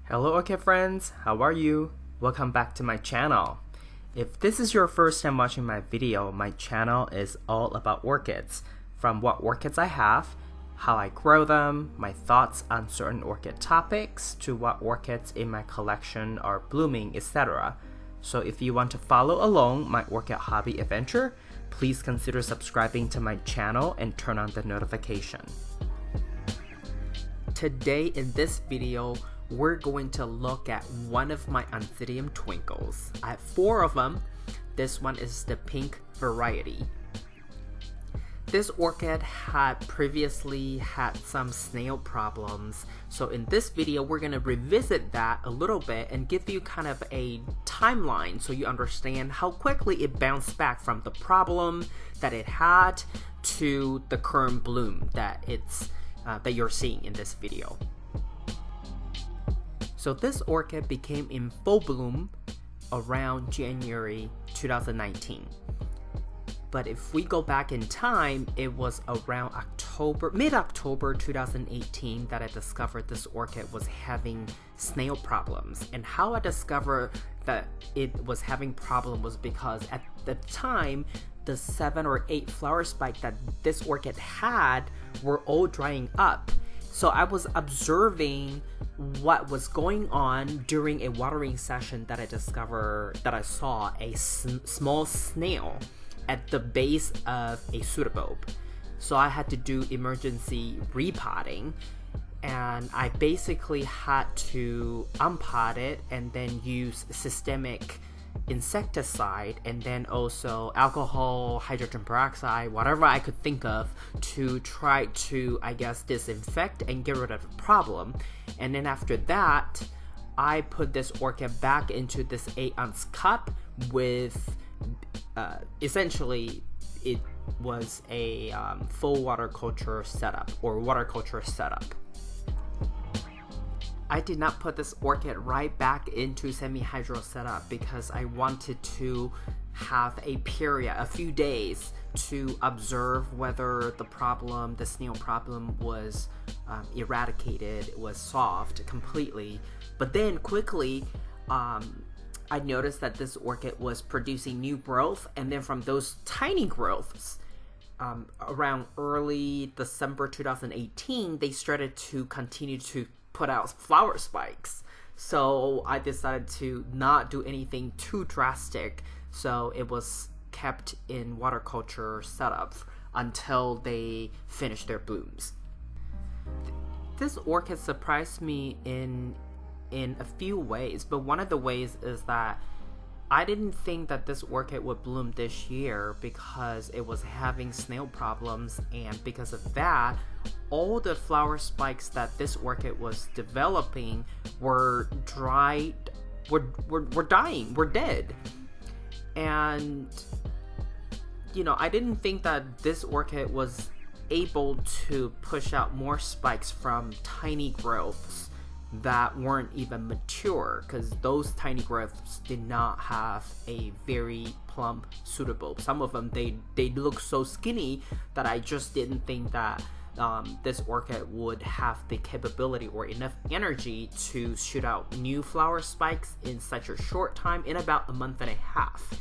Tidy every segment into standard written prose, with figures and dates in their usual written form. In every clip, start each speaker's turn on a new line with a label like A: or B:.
A: Hello Orchid friends, how are you? Welcome back to my channel. If this is your first time watching my video, my channel is all about orchids. From what orchids I have, how I grow them, my thoughts on certain orchid topics, to what orchids in my collection are blooming, etc. So if you want to follow along my orchid hobby adventure, please consider subscribing to my channel and turn on the notification. Today in this video, we're going to look at one of my Oncidium Twinkles. I have 4 of them. This one is the pink variety. This orchid had previously had some snail problems, so in this video we're going to revisit that a little bit and give you kind of a timeline so you understand how quickly it bounced back from the problem that it had to the current bloom that you're seeing in this video. So this orchid became in full bloom around January 2019. But if we go back in time, it was around mid-October 2018 that I discovered this orchid was having snail problems. And how I discovered that it was having problem was because at the time, the 7 or 8 flower spikes that this orchid had were all drying up. So I was observing what was going on during a watering session that I saw a small snail at the base of a pseudobulb. So I had to do emergency repotting, and I basically had to unpot it and then use systemic insecticide and then also alcohol, hydrogen peroxide, whatever I could think of to try to, disinfect and get rid of the problem. And then after that, I put this orchid back into this 8-ounce cup with essentially it was a full water culture setup. I did not put this orchid right back into semi-hydro setup because I wanted to have a few days to observe whether the snail problem was eradicated, was solved completely. But then quickly, I noticed that this orchid was producing new growth, and then from those tiny growths, around early December 2018, they started to continue to put out flower spikes. So I decided to not do anything too drastic, so it was kept in water culture setup until they finished their blooms. This orchid surprised me in a few ways, but one of the ways is that I didn't think that this orchid would bloom this year because it was having snail problems, and because of that, all the flower spikes that this orchid was developing were dried, were dying, were dead. And I didn't think that this orchid was able to push out more spikes from tiny growths that weren't even mature, because those tiny growths did not have a very plump pseudobulb. Some of them they look so skinny that I just didn't think that this orchid would have the capability or enough energy to shoot out new flower spikes in such a short time, in about a month and a half,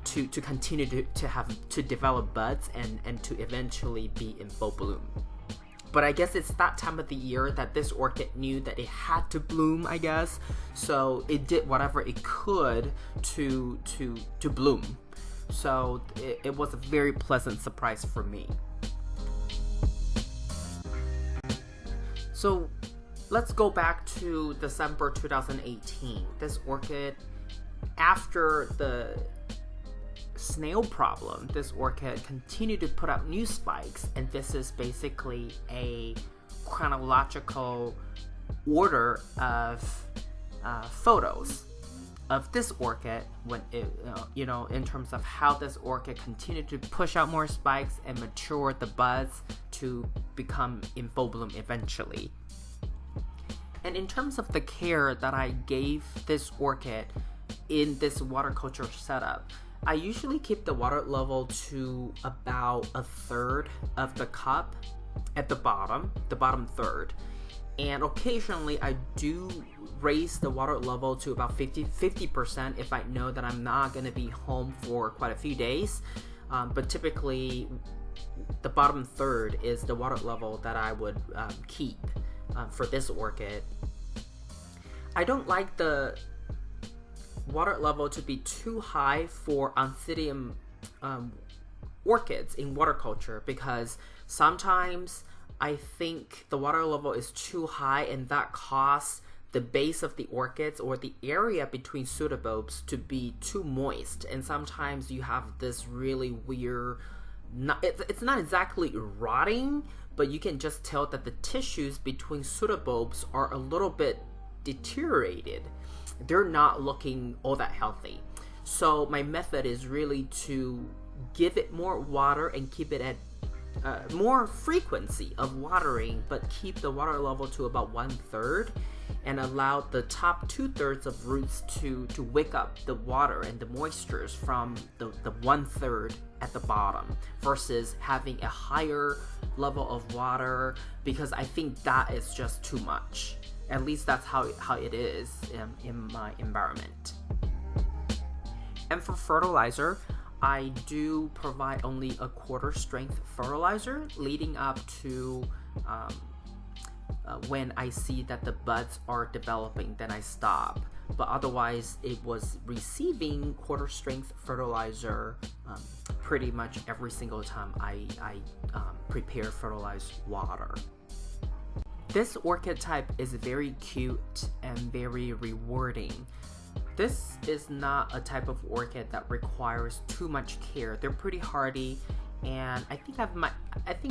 A: to continue to develop buds and to eventually be in full bloom. But I guess it's that time of the year that this orchid knew that it had to bloom, I guess. So it did whatever it could to bloom. So it was a very pleasant surprise for me. So let's go back to December 2018. This orchid, after the snail problem, this orchid continued to put out new spikes, and this is basically a chronological order of photos of this orchid when it, in terms of how this orchid continued to push out more spikes and mature the buds to become in full bloom eventually. And in terms of the care that I gave this orchid in this water culture setup, I usually keep the water level to about 1/3 of the cup at the bottom third. And occasionally I do raise the water level to about 50% if I know that I'm not going to be home for quite a few days. But typically the bottom third is the water level that I would keep for this orchid. I don't like the water level to be too high for Oncidium orchids in water culture, because sometimes I think the water level is too high and that causes the base of the orchids or the area between pseudobulbs to be too moist, and sometimes you have this really weird, it's not exactly rotting, but you can just tell that the tissues between pseudobulbs are a little bit deteriorated. They're not looking all that healthy. So my method is really to give it more water and keep it at more frequency of watering, but keep the water level to about 1/3 and allow the top 2/3 of roots to wake up the water and the moistures from the 1/3 at the bottom, versus having a higher level of water, because I think that is just too much. At least that's how it is in my environment. And for fertilizer, I do provide only a 1/4 strength fertilizer leading up to when I see that the buds are developing, then I stop. But otherwise, it was receiving 1/4 strength fertilizer pretty much every single time I prepare fertilized water. This orchid type is very cute and very rewarding. This is not a type of orchid that requires too much care. They're pretty hardy, and I think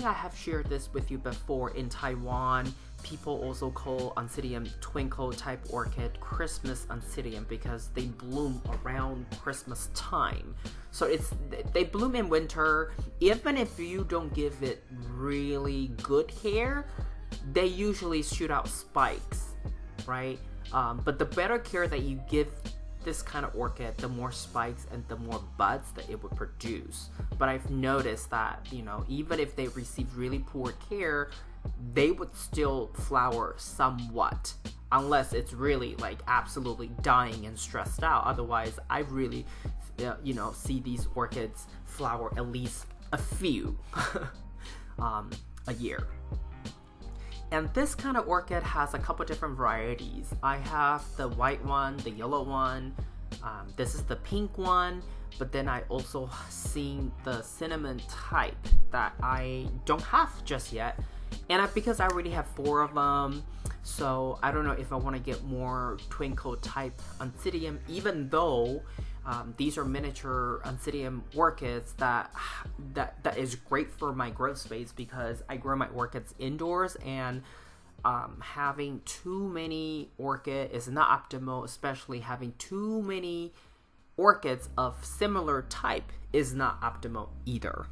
A: I have shared this with you before. In Taiwan, people also call Oncidium Twinkle type orchid Christmas Oncidium because they bloom around Christmas time. So they bloom in winter. Even if you don't give it really good care, they usually shoot out spikes, right? But the better care that you give this kind of orchid, the more spikes and the more buds that it would produce. But I've noticed that, even if they receive really poor care, they would still flower somewhat, unless it's really like absolutely dying and stressed out. Otherwise, I really, see these orchids flower at least a few a year. And this kind of orchid has a couple different varieties. I have the white one, the yellow one, this is the pink one, but then I also seen the cinnamon type that I don't have just yet. And because I already have 4 of them, so I don't know if I want to get more twinkle type Oncidium, even though these are miniature Oncidium orchids that is great for my growth space, because I grow my orchids indoors, and having too many orchid is not optimal, especially having too many orchids of similar type is not optimal either.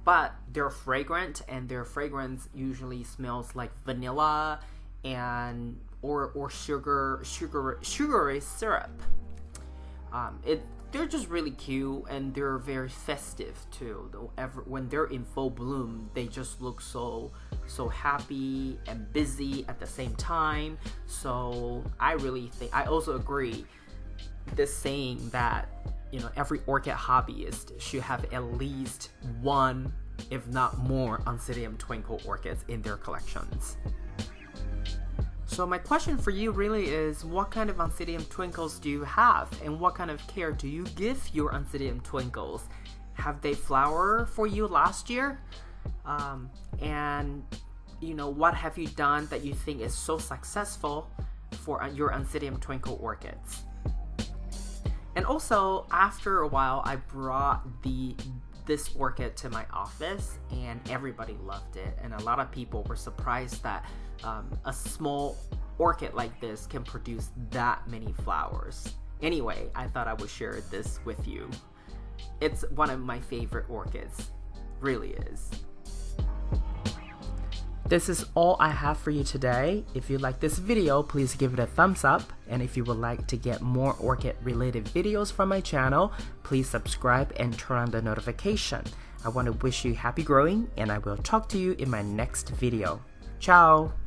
A: But they're fragrant, and their fragrance usually smells like vanilla and or sugary syrup. They're just really cute, and they're very festive too. When they're in full bloom, they just look so happy and busy at the same time. So I also agree this saying that every orchid hobbyist should have at least 1, if not more, Oncidium Twinkle orchids in their collections. So my question for you really is, what kind of Oncidium Twinkles do you have, and what kind of care do you give your Oncidium Twinkles? Have they flowered for you last year? And what have you done that you think is so successful for your Oncidium Twinkle orchids? And also, after a while, I brought this orchid to my office, and everybody loved it, and a lot of people were surprised that a small orchid like this can produce that many flowers. Anyway, I thought I would share this with you. It's one of my favorite orchids, really is. This is all I have for you today. If you like this video, please give it a thumbs up. And if you would like to get more orchid related videos from my channel, please subscribe and turn on the notification. I want to wish you happy growing, and I will talk to you in my next video. Ciao!